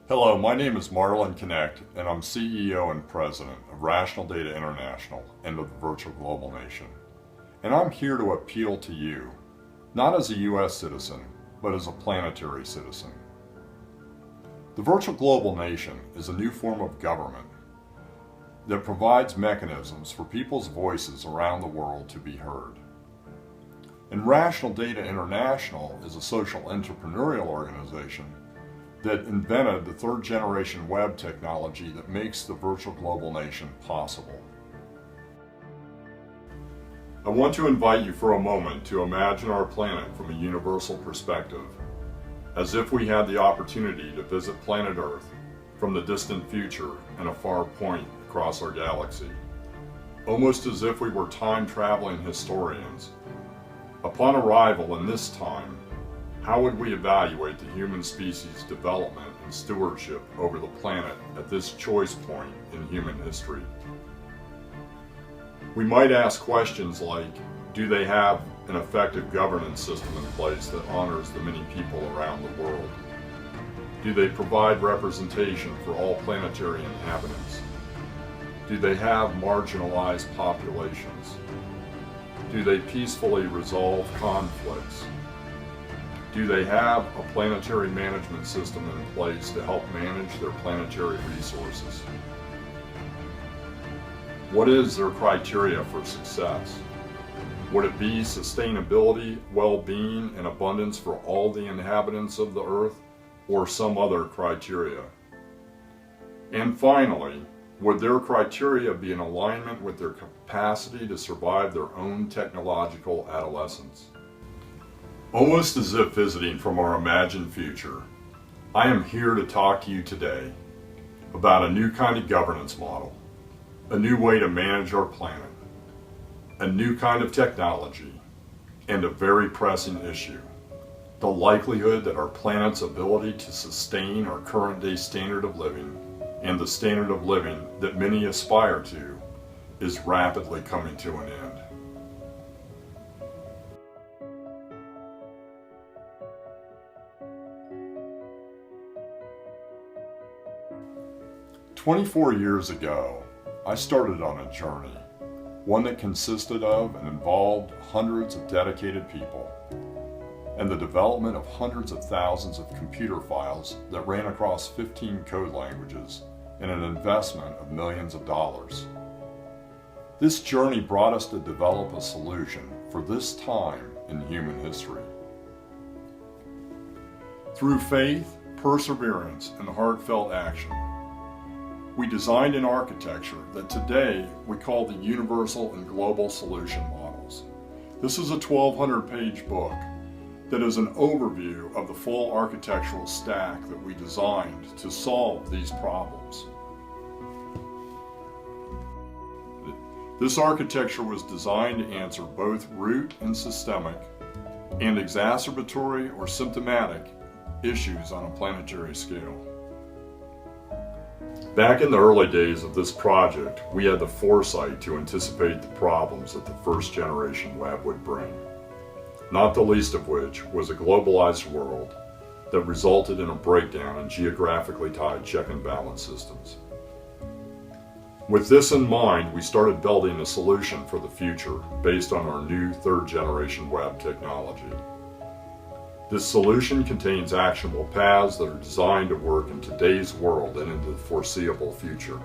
Hello, my name is Marlin Knecht, and I'm CEO and President of Rational Data International and of the Virtual Global Nation. And I'm here to appeal to you, not as a U.S. citizen, but as a planetary citizen. The Virtual Global Nation is a new form of government that provides mechanisms for people's voices around the world to be heard. And Rational Data International is a social entrepreneurial organization that invented the third-generation web technology that makes the Virtual Global Nation possible. I want to invite you for a moment to imagine our planet from a universal perspective, as if we had the opportunity to visit planet Earth from the distant future and a far point across our galaxy, almost as if we were time-traveling historians. Upon arrival in this time, how would we evaluate the human species' development and stewardship over the planet at this choice point in human history? We might ask questions like, do they have an effective governance system in place that honors the many people around the world? Do they provide representation for all planetary inhabitants? Do they have marginalized populations? Do they peacefully resolve conflicts? Do they have a planetary management system in place to help manage their planetary resources? What is their criteria for success? Would it be sustainability, well-being, and abundance for all the inhabitants of the Earth, or some other criteria? And finally, would their criteria be in alignment with their capacity to survive their own technological adolescence? Almost as if visiting from our imagined future, I am here to talk to you today about a new kind of governance model, a new way to manage our planet, a new kind of technology, and a very pressing issue: the likelihood that our planet's ability to sustain our current day standard of living and the standard of living that many aspire to is rapidly coming to an end. "24 years ago, I started on a journey, one that consisted of and involved hundreds of dedicated people, and the development of hundreds of thousands of computer files that ran across 15 code languages and an investment of millions of dollars. This journey brought us to develop a solution for this time in human history. Through faith, perseverance, and heartfelt action, we designed an architecture that today we call the Universal and Global Solution Models. This is a 1,200-page book that is an overview of the full architectural stack that we designed to solve these problems. This architecture was designed to answer both root and systemic and exacerbatory or symptomatic issues on a planetary scale. Back in the early days of this project, we had the foresight to anticipate the problems that the first generation web would bring, not the least of which was a globalized world that resulted in a breakdown in geographically tied check and balance systems. With this in mind, we started building a solution for the future based on our new third generation web technology. This solution contains actionable paths that are designed to work in today's world and into the foreseeable future.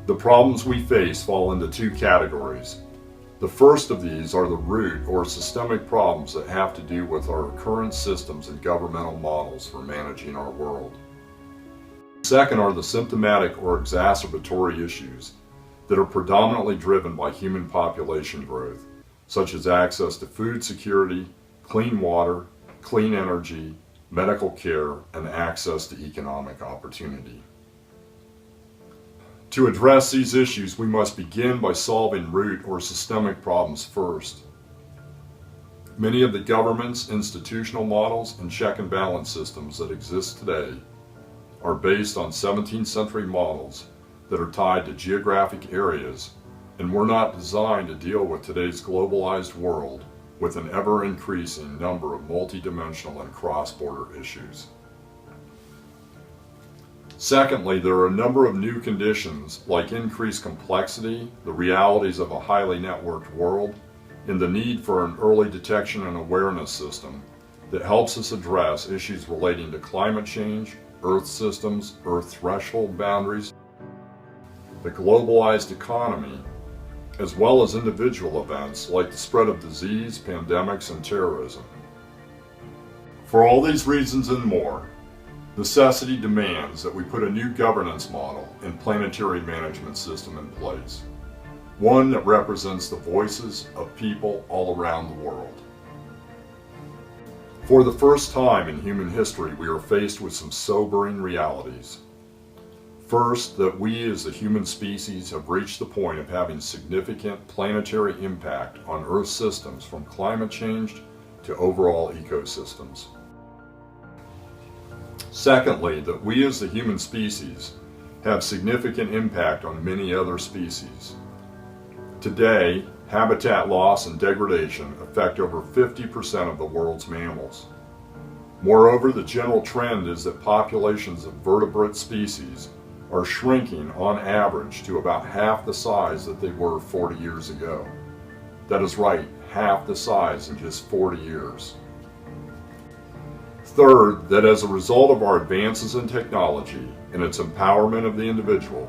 The problems we face fall into two categories. The first of these are the root or systemic problems that have to do with our current systems and governmental models for managing our world. Second are the symptomatic or exacerbatory issues that are predominantly driven by human population growth, such as access to food security, clean water, clean energy, medical care, and access to economic opportunity. To address these issues, we must begin by solving root or systemic problems first. Many of the government's institutional models and check and balance systems that exist today are based on 17th century models that are tied to geographic areas and were not designed to deal with today's globalized world with an ever-increasing number of multidimensional and cross-border issues. Secondly, there are a number of new conditions like increased complexity, the realities of a highly networked world, and the need for an early detection and awareness system that helps us address issues relating to climate change, Earth systems, Earth threshold boundaries, the globalized economy, as well as individual events like the spread of disease, pandemics, and terrorism. For all these reasons and more, necessity demands that we put a new governance model and planetary management system in place, one that represents the voices of people all around the world. For the first time in human history, we are faced with some sobering realities. First, that we as the human species have reached the point of having significant planetary impact on Earth systems, from climate change to overall ecosystems. Secondly, that we as the human species have significant impact on many other species. Today, habitat loss and degradation affect over 50% of the world's mammals. Moreover, the general trend is that populations of vertebrate species are shrinking on average to about half the size that they were 40 years ago. That is right, half the size in just 40 years. Third, that as a result of our advances in technology and its empowerment of the individual,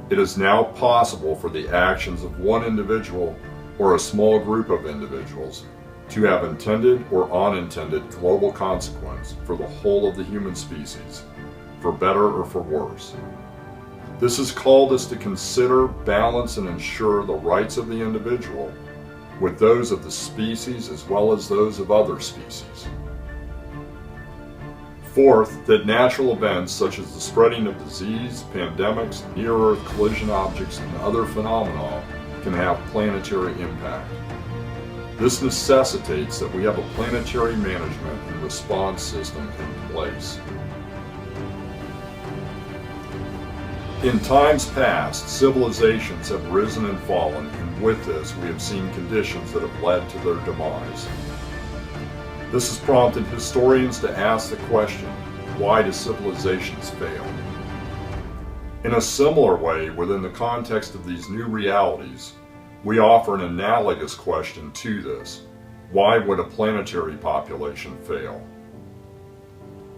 it is now possible for the actions of one individual or a small group of individuals to have intended or unintended global consequence for the whole of the human species, for better or for worse. This has called us to consider, balance, and ensure the rights of the individual with those of the species as well as those of other species. Fourth, that natural events such as the spreading of disease, pandemics, near-Earth collision objects, and other phenomena can have planetary impact. This necessitates that we have a planetary management and response system in place. In times past, civilizations have risen and fallen, and with this we have seen conditions that have led to their demise. This has prompted historians to ask the question, why do civilizations fail? In a similar way, within the context of these new realities, we offer an analogous question to this. Why would a planetary population fail?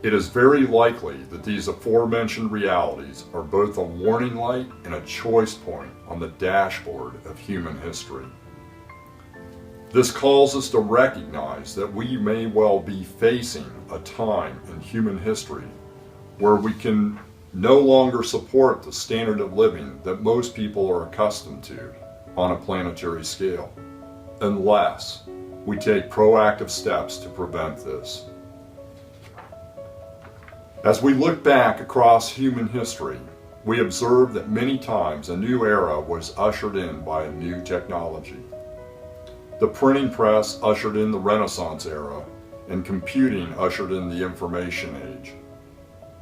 It is very likely that these aforementioned realities are both a warning light and a choice point on the dashboard of human history. This calls us to recognize that we may well be facing a time in human history where we can no longer support the standard of living that most people are accustomed to on a planetary scale, unless we take proactive steps to prevent this. As we look back across human history, we observe that many times a new era was ushered in by a new technology. The printing press ushered in the Renaissance era, and computing ushered in the information age.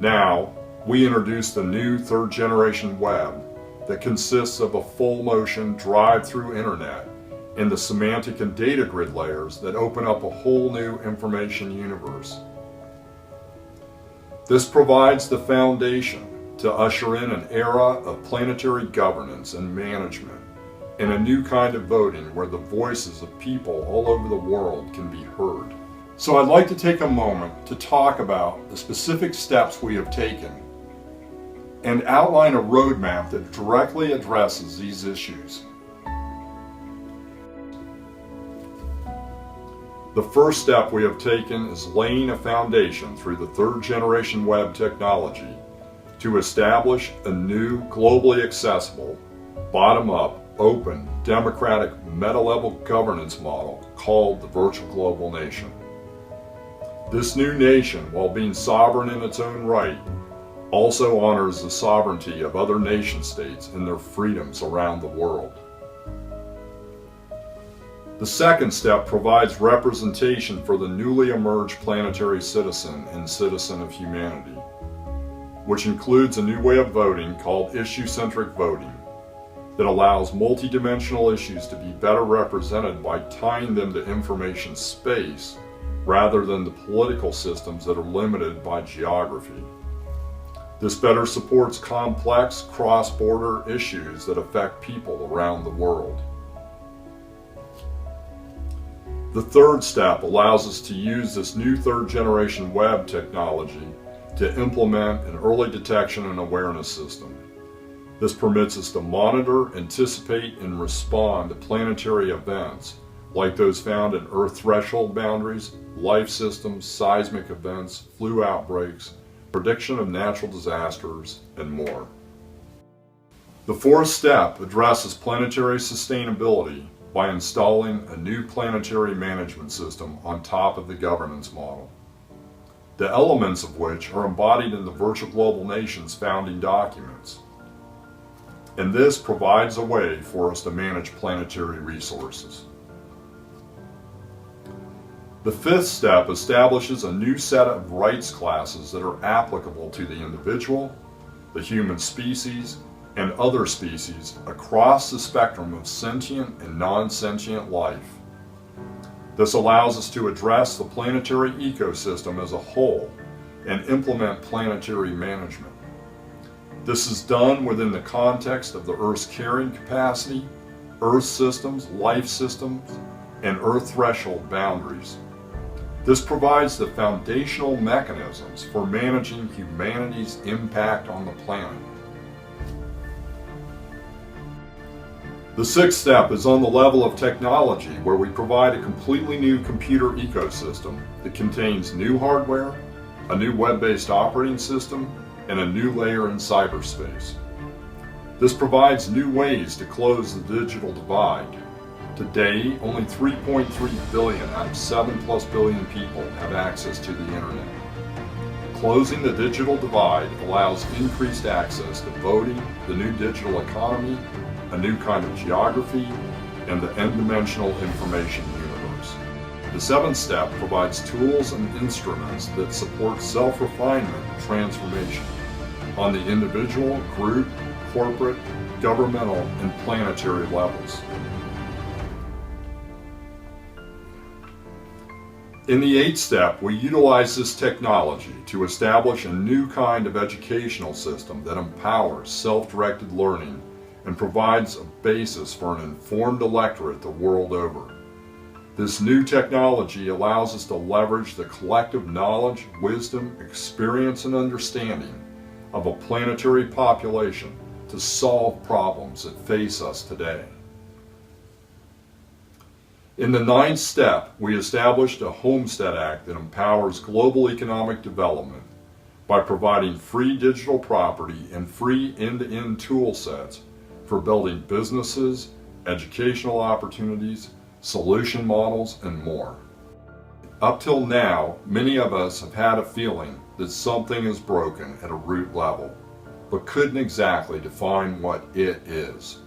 Now, we introduce the new third-generation web that consists of a full-motion drive-through internet and the semantic and data grid layers that open up a whole new information universe. This provides the foundation to usher in an era of planetary governance and management, and a new kind of voting where the voices of people all over the world can be heard. So I'd like to take a moment to talk about the specific steps we have taken and outline a roadmap that directly addresses these issues. The first step we have taken is laying a foundation through the third-generation web technology to establish a new, globally accessible, bottom-up, open, democratic, meta-level governance model called the virtual global nation. This new nation, while being sovereign in its own right, also honors the sovereignty of other nation-states and their freedoms around the world. The second step provides representation for the newly emerged planetary citizen and citizen of humanity. which includes a new way of voting called issue-centric voting that allows multidimensional issues to be better represented by tying them to information space rather than the political systems that are limited by geography. This better supports complex cross-border issues that affect people around the world. The third step allows us to use this new third-generation web technology to implement an early detection and awareness system. This permits us to monitor, anticipate, and respond to planetary events like those found in Earth threshold boundaries, life systems, seismic events, flu outbreaks, prediction of natural disasters, and more. The fourth step addresses planetary sustainability by installing a new planetary management system on top of the governance model, the elements of which are embodied in the Virtual Global Nations founding documents. And this provides a way for us to manage planetary resources. The fifth step establishes a new set of rights classes that are applicable to the individual, the human species, and other species across the spectrum of sentient and non-sentient life. This allows us to address the planetary ecosystem as a whole and implement planetary management. This is done within the context of the Earth's carrying capacity, Earth systems, life systems, and Earth threshold boundaries. This provides the foundational mechanisms for managing humanity's impact on the planet. The sixth step is on the level of technology, where we provide a completely new computer ecosystem that contains new hardware, a new web-based operating system, and a new layer in cyberspace. This provides new ways to close the digital divide. Today, only 3.3 billion out of 7+ billion people have access to the internet. Closing the digital divide allows increased access to voting, the new digital economy, a new kind of geography, and the n-dimensional information universe. The seventh step provides tools and instruments that support self-refinement and transformation on the individual, group, corporate, governmental, and planetary levels. In the eighth step, we utilize this technology to establish a new kind of educational system that empowers self-directed learning and provides a basis for an informed electorate the world over. This new technology allows us to leverage the collective knowledge, wisdom, experience, and understanding of a planetary population to solve problems that face us today. In the ninth step, we established a Homestead Act that empowers global economic development by providing free digital property and free end-to-end tool sets for building businesses, educational opportunities, solution models, and more. Up till now, many of us have had a feeling that something is broken at a root level, but couldn't exactly define what it is.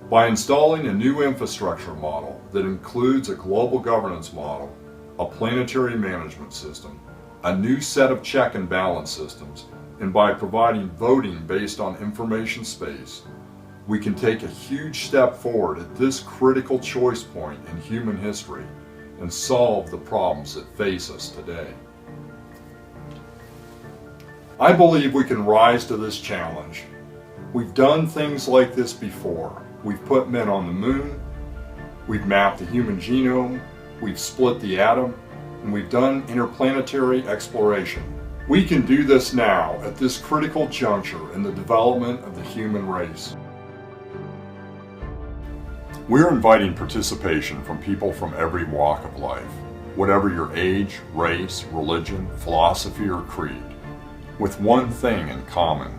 By installing a new infrastructure model that includes a global governance model, a planetary management system, a new set of check and balance systems, and by providing voting based on information space, we can take a huge step forward at this critical choice point in human history and solve the problems that face us today. I believe we can rise to this challenge. We've done things like this before. We've put men on the moon, we've mapped the human genome, we've split the atom, and we've done interplanetary exploration. We can do this now at this critical juncture in the development of the human race. We're inviting participation from people from every walk of life, whatever your age, race, religion, philosophy, or creed, with one thing in common: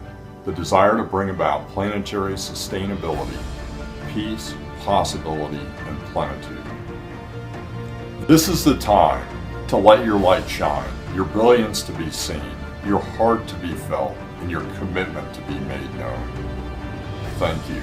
the desire to bring about planetary sustainability, peace, possibility, and plenitude. This is the time to let your light shine, your brilliance to be seen, your heart to be felt, and your commitment to be made known. Thank you.